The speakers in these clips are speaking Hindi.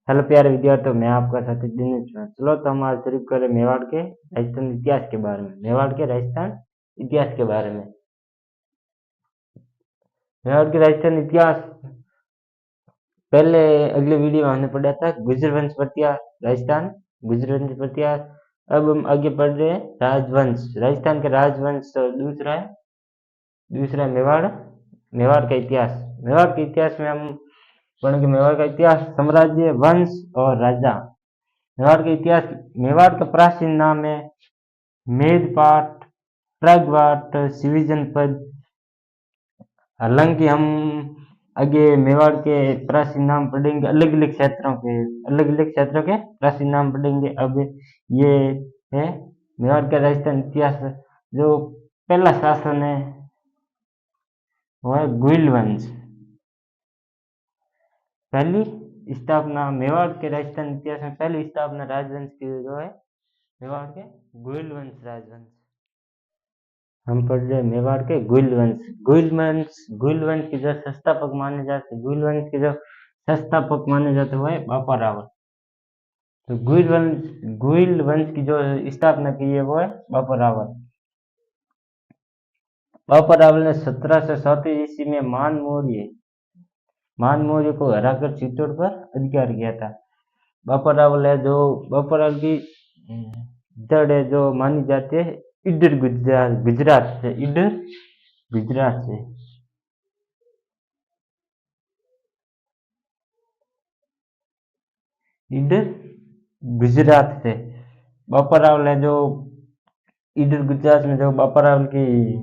हेलो प्यारे विद्यार्थियों, मैं आपका साथी दिनेश हूँ। चलो तो हम आज शुरू करें मेवाड़ के राजस्थान इतिहास के बारे में। मेवाड़ के राजस्थान इतिहास के बारे में। मेवाड़ के राजस्थान इतिहास पहले अगले वीडियो में हमने पढ़ा था गुर्जर वंश प्रत्यार राजस्थान, गुर्जर वंश प्रत्यार। अब हम आगे पढ़ रहे हैं राजवंश, राजस्थान के राजवंश। तो दूसरा है मेवाड़, मेवाड़ का इतिहास। मेवाड़ के इतिहास में हम पढ़ेंगे मेवाड़ का इतिहास, साम्राज्य, वंश और राजा। मेवाड़ का इतिहास, मेवाड़ का प्राचीन नाम है मेदपाट, प्रगवाट, शिवजनपद। हालांकि हम आगे मेवाड़ के प्राचीन नाम पढ़ेंगे, अलग अलग क्षेत्रों के प्राचीन नाम पढ़ेंगे। अब ये है मेवाड़ का राजस्थान इतिहास। जो पहला शासन है वो है गुइल वंश। पहली स्थापना मेवाड़ के राजस्थान इतिहास में पहली स्थापना राजवंश की जो है मेवाड़ के गुइल वंश राजवंश। हम पढ़ रहे मेवाड़ के गुइल वंश। गुइल वंश के जो संस्थापक माने जाते, वो है बापा रावल। तो गुइल वंश की जो स्थापना की है वो है बापा रावल। बापा रावल ने 1734 ईस्वी में मान मौर्य को हराकर चित्तौड़ पर अधिकार किया था। बापा रावल की जड़ है जो मानी जाती है इडर गुजरात से। इडर गुजरात से बापा रावल है जो इडर गुजरात में, जो बापा रावल की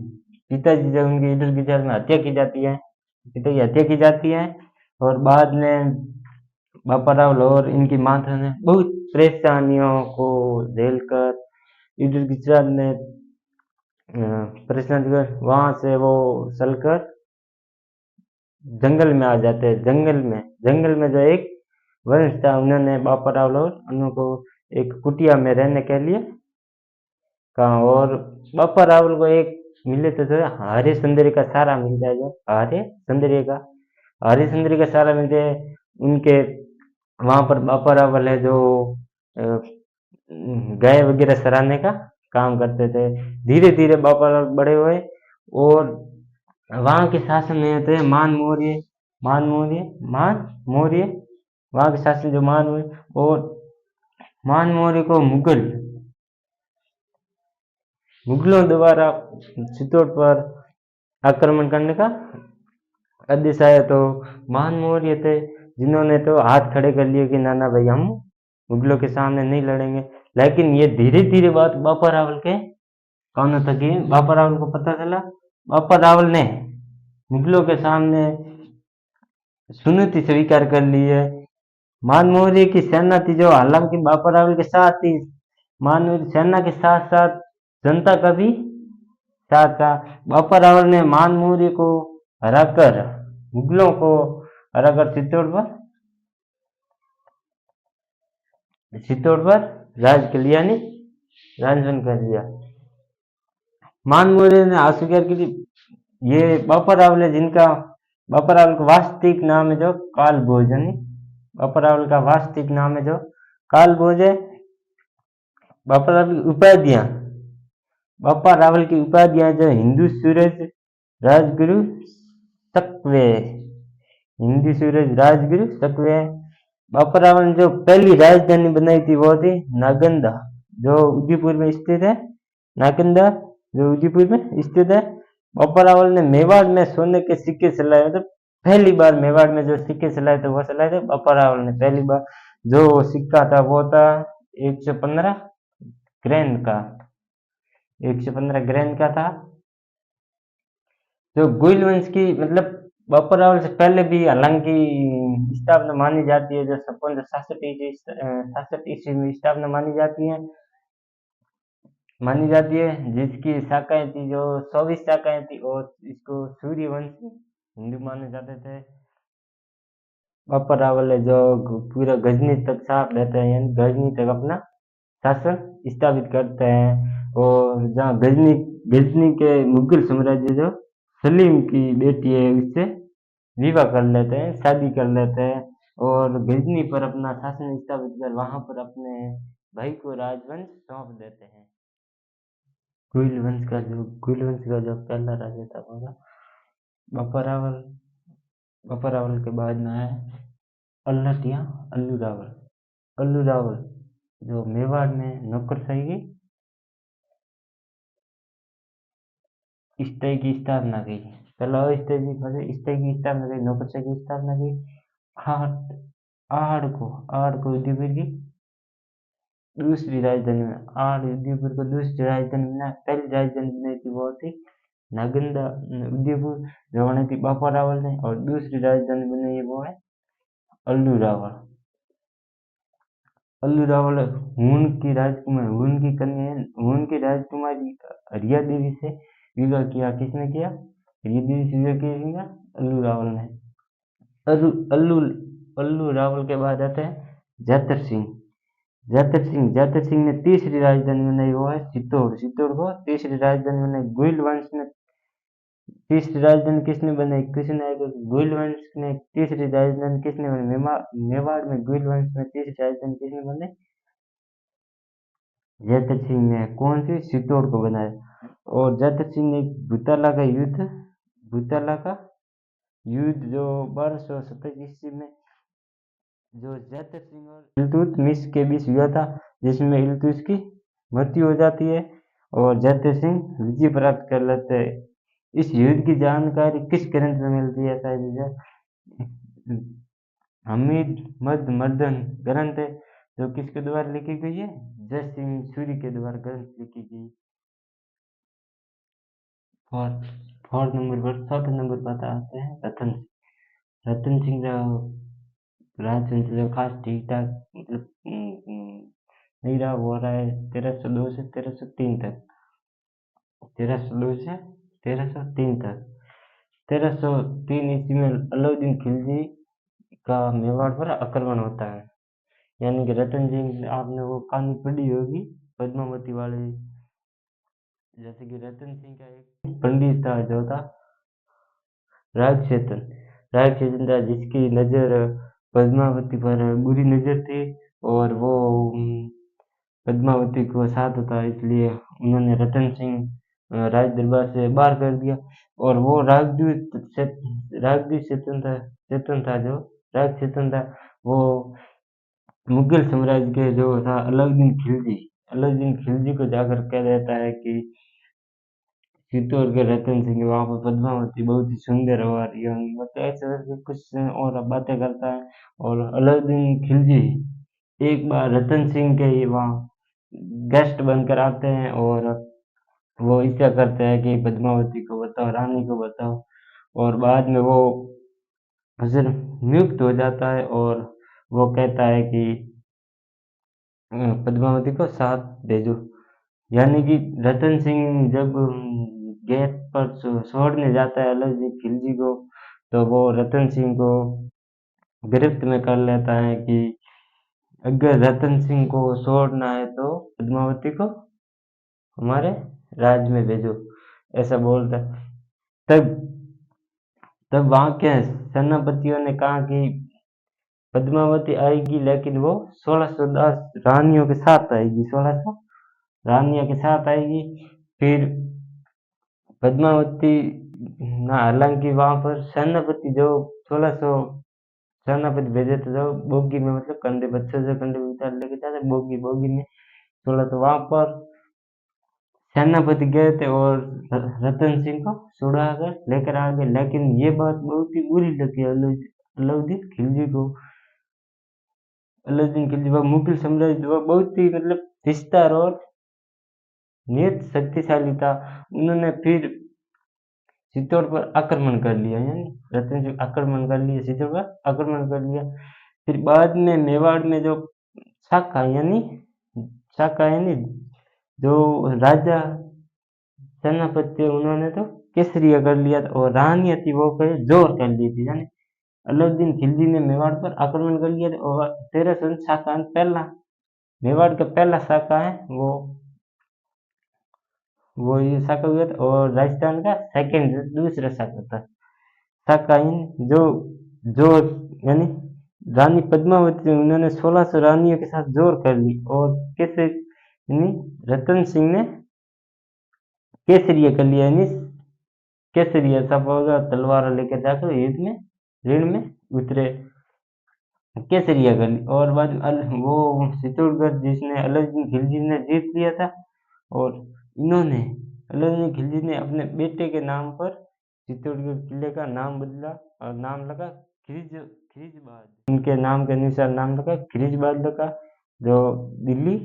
पिताजी जब उनकी इडर गुजरात में हत्या की जाती है, पिताजी हत्या की जाती है, और बाद में बापा रावल और इनकी माता ने बहुत परेशानियों को झेलकर इडर गुजरात में परेशान कर वहां से वो चलकर जंगल में आ जाते हैं। जंगल में जो एक वंश था, उन्होंने बापा रावल और उनको एक कुटिया में रहने के लिए कहा, और बापा रावल को एक मिले तो जो हरे सुंदरी का सारा मिल जाए, जो हरे सुंदरी का सारा मिल जाए उनके। वहां पर बापा रावल है जो गाय वगैरह सराने का काम करते थे। धीरे धीरे बापा रावल बड़े हुए और वहां के शासन में थे मान मौर्य। वहां के शासन जो मान हुए, और मान मौर्य को मुगलों द्वारा चित्तौड़ पर आक्रमण करने का आदेश आया। तो मान मौर्य थे जिन्होंने तो हाथ खड़े कर लिए कि ना भाई, हम मुगलों के सामने नहीं लड़ेंगे। लेकिन ये धीरे धीरे बात बापा रावल के कानों तक ही, बापा रावल को पता चला। बापा रावल ने मुगलों के सामने चुनौती स्वीकार कर ली है। मान मौर्य की सेना थी जो हालांकि बापा रावल के साथ थी, मान मौर्य सेना के साथ साथ जनता का भी साथ था। बापा रावल ने मान मौर्य को हराकर, मुगलों को हराकर चित्तौड़ पर राज कर लिया, राजवन कर लिया। मान मौर्य ने अस्वीकार की थी। ये बापा रावल है जिनका, बापा रावल का वास्तविक नाम है जो कालभोज। बापा रावल का वास्तविक नाम है जो कालभोज है। बापा रावल की उपाधियां जो हिंदू सूरज राजगुरु तकवे। बापा रावल ने जो पहली राजधानी बनाई थी वो थी नागंदा, जो उदयपुर में स्थित है। बापा रावल ने मेवाड़ में सोने के सिक्के चलाए। तो पहली बार मेवाड़ में जो सिक्के चलाए थे वो चलाए थे बापा रावल ने। पहली बार जो सिक्का था वो था 115 ग्रैंड का, 115 ग्रैंड का था। जो गुइल वंश की मतलब बापा रावल से पहले भी हालांकि स्थापना मानी जाती है, जो 1766 ईस्वी में स्थापना मानी जाती है, जिसकी शाखाएं थी जो 24 शाखाएं थी, और इसको सूर्य वंश हिंदू माने जाते थे। बापा रावल है जो पूरा गजनी तक साफ रहते हैं, यानी गजनी तक अपना शासन स्थापित करते हैं। और जहाँ गजनी के मुगल साम्राज्य जो सलीम की बेटी है उससे विवाह कर लेते हैं, शादी कर लेते हैं। और गजनी पर अपना शासन स्थापित कर वहां पर अपने भाई को राजवंश सौंप देते हैं। गुइल वंश का जो पहला राजा था वो था बापा रावल। बापा रावल के बाद में है अल्लट या अल्लू रावल। अल्लू रावल जो मेवाड़ में नौकरशाही की स्थाई की स्थापना की। पहला स्थाई की स्थापना की, नौकरशाही की स्थापना की। आहड़ को उदयपुर की दूसरी राजधानी में उदयपुर को दूसरी राजधानी बना। पहली राजधानी बनाई थी वो थी नागंदा उदयपुर, जो बनाई थी बापा रावल ने। और दूसरी राजधानी बनाई है वो है अल्लू रावल। अल्लू रावल हूण की कन्या हूण की राजकुमारी हरिया देवी से विवाह किया। किसने किया? हरिया देवी से विवाह किया अल्लू रावल ने। अल्लू अल्लू अल्लू रावल के बाद आते हैं जैतर सिंह। जैतर सिंह ने तीसरी राजधानी बनाई वो है चित्तौड़। चित्तौड़ को तीसरी राजधानी बनाई। गुइल वंश ने तीसरी राजधानी किसने बनाई? गुइल वंश ने तीसरी राजधानी किसने बनाई? मेवाड़ में गुइल वंश में तीसरी राजधानी किसने बनाई? जैतर सिंह ने। कौन सी? चित्तौड़ को बनाया। और जैतर सिंह ने भूतला का युद्ध जो 1227 ईस्वी में जो जैतर सिंह और इल्तुतमिश के बीच हुआ था, जिसमें इल्तुतमिश की मृत्यु हो जाती है और जैतर सिंह विजय प्राप्त कर लेते हैं। इस युद्ध की जानकारी किस ग्रंथ में मिलती है? शायद हमीद मद मर्दन ग्रंथ है, जो किसके द्वारा लिखी गई है? जय सिंह सूरी के द्वारा ग्रंथ लिखी गई। फोर्थ नंबर पर चौथे नंबर पर आते हैं रतन सिंह राजतंत्र खास ठीक ठाक मतलब नहीं रहा। वो रहा है 1302 से 1303 तक। 1302 से 1303 तक। 1303 ईस्वी में अलाउद्दीन खिलजी का मेवाड़ पर आक्रमण होता है। यानी कि रतन सिंह, आपने वो कहानी पढ़ी होगी पद्मावती वाली। जैसे कि रतन सिंह का एक पंडित था जो था राजचेतन था, जिसकी नजर पद्मावती पर बुरी नजर थी और वो पद्मावती को साथ था, इसलिए उन्होंने रतन सिंह राज दरबार से बाहर कर दिया। और वो राजदूत चेतन था वो मुगल साम्राज्य के जो था अलाउद्दीन खिलजी को जाकर कह देता है कि चित्तौड़ के रतन सिंह वहां पर पद्मावती बहुत ही सुंदर और यंग मतलब ऐसे करके कुछ और बातें करता है। और अलाउद्दीन खिलजी एक बार रतन सिंह के वहाँ गेस्ट बनकर आते हैं और वो इच्छा करते हैं कि पद्मावती को बताओ, रानी को बताओ। और बाद में वो हजर नियुक्त हो जाता है और वो कहता है कि पद्मावती को साथ भेजो। यानी कि रतन सिंह जब गेट पर छोड़ने जाता है अलाउद्दीन खिलजी को, तो वो रतन सिंह को गिरफ्त में कर लेता है कि अगर रतन सिंह को छोड़ना है तो पद्मावती को हमारे राज्य में भेजो, ऐसा बोलता है। तब तब वहां के सेनापतियों ने कहा कि पद्मावती आएगी, लेकिन वो 1610 रानियों के साथ आएगी। 1600 रानियों के साथ आएगी। फिर पद्मावती ना, हालांकि वहां पर सेनापति जो 1600 सेनापति भेजे थे, जो बोगी में मतलब कंधे पर 600 कंधे उतार लेके जाते बोगी में 16, तो वहां पर सेनापति गए थे और रतन सिंह को छुड़ा कर लेकर आ गए। लेकिन ये बात बहुत ही बुरी लगी अलाउद्दीन खिलजी को। अलाउद्दीन खिलजी वो मुगल साम्राज्य वो बहुत ही मतलब विस्तार और नियत शक्तिशाली था। उन्होंने फिर चित्तौड़ पर आक्रमण कर लिया, यानी रतन सिंह आक्रमण कर लिया, चित्तौड़ पर आक्रमण कर लिया। फिर बाद में मेवाड़ में जो शाखा यानी जो राजा सेनापति उन्होंने तो केसरिया कर लिया था और रानियां थी वो जोर कर ली थी। यानी अलाउद्दीन खिलजी ने मेवाड़ पर आक्रमण कर लिया था और 1300 शाखा पहला मेवाड़ का पहला शाखा है वो ये शाखा हुआ था। और राजस्थान का सेकंड दूसरा शाखा था। शाखा जो जो यानी रानी पद्मावती उन्होंने 1600 रानियों के साथ जोर कर ली और कैसे यानी रतन सिंह ने केसरिया कर लिया यानी केसरिया सपोगा तलवार लेकर जाकर युद्ध में ऋण में उतरे केसरिया कर ली और बाद में वो चित्तौड़गढ़ जिसने अलाउद्दीन खिलजी ने जीत लिया था और इन्होंने अलाउद्दीन खिलजी ने अपने बेटे के नाम पर चित्तौड़गढ़ किले का नाम बदला और नाम लगा खिरीजबाद उनके नाम के अनुसार नाम लगा खिरीजबाद लगा जो दिल्ली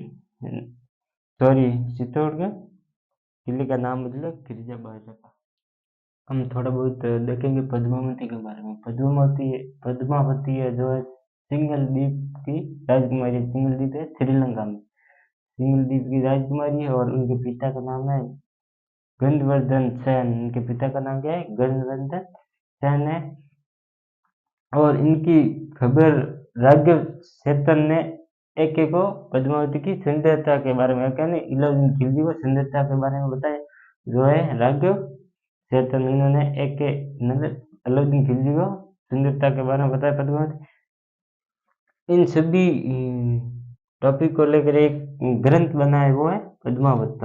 सॉरी चित्तौड़गढ़ किले का नाम बदला खिरीजाबाद लगा। हम थोड़ा बहुत देखेंगे पद्मावती के बारे में। पद्मावती है जो है सिंगल द्वीप की राजकुमारी। सिंगल द्वीप है श्रीलंका में, सिंगल द्वीप की राजकुमारी है और उनके पिता का नाम है गंधवर्धन सेन। उनके पिता का नाम क्या है? गंधवर्धन सेन है। और इनकी खबर राघव चेतन ने एक को पद्मावती की सुंदरता के बारे में कहने अलाउद्दीन खिलजी को सुंदरता के बारे में बताया जो है राघव चेतन। इन्होंने एक मतलब अलाउद्दीन खिलजी को सुंदरता के बारे में बताया पद्मावती। इन सभी टॉपिक को लेकर एक ग्रंथ बना है वो है पद्मावत।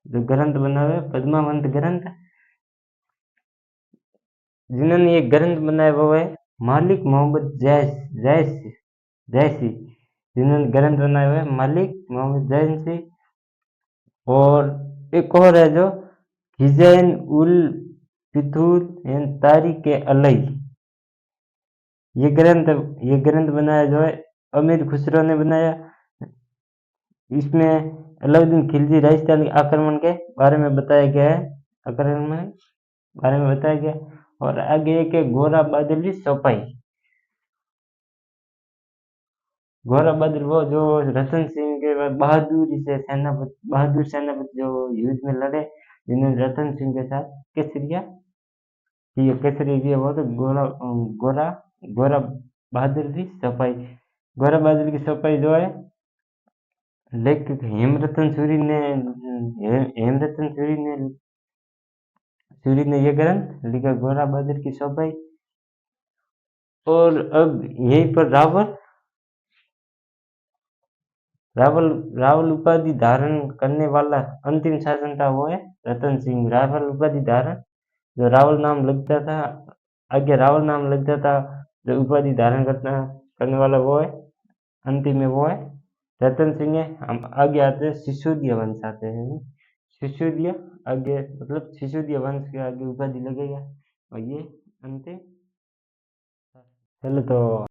जो ग्रंथ बना हुआ है पद्मावंत ग्रंथ, जिन्होंने ये ग्रंथ बनाया वो है मालिक मोहम्मद जैसी, जिन्होंने ग्रंथ बनाया हुआ है मालिक मोहम्मद जैसी। और एक और है जो हिजैन उल फितूर एंड तारीख अलई। ये ग्रंथ बनाया जो है अमीर खुसरो ने बनाया। इसमें अलाउद्दीन खिलजी राजस्थान के आक्रमण के बारे में बताया गया है, आक्रमण के बारे में बताया गया। और आगे एक है गोरा बादली सपाई। गोरा बहादुर वो जो रतन सिंह के बहादुर सेनापति जो युद्ध में लड़े, जिन्होंने रतन सिंह के साथ केसरिया किया, केसरी किया वो तो गोरा गोरा बहादुर की सफाई। गोरा बहादुर की सफाई जो है लेखक हेमरतन सूरी ने ये ग्रंथ लिखा गोरा बहादुर की सफाई। और अब यहीं पर रावल उपाधि धारण करने वाला अंतिम शासन था वो है रतन सिंह। रावल उपाधि धारण जो रावल नाम लगता था, आगे रावल नाम लगता था, जो उपाधि धारण करने वाला वो है अंतिम में वो है रतन सिंह है। हम आगे आते हैं सिसोदिया वंश आते हैं। सिसोदिया आगे मतलब सिसोदिया वंश के आगे उपाधि लगेगा और ये अंतिम। चलो तो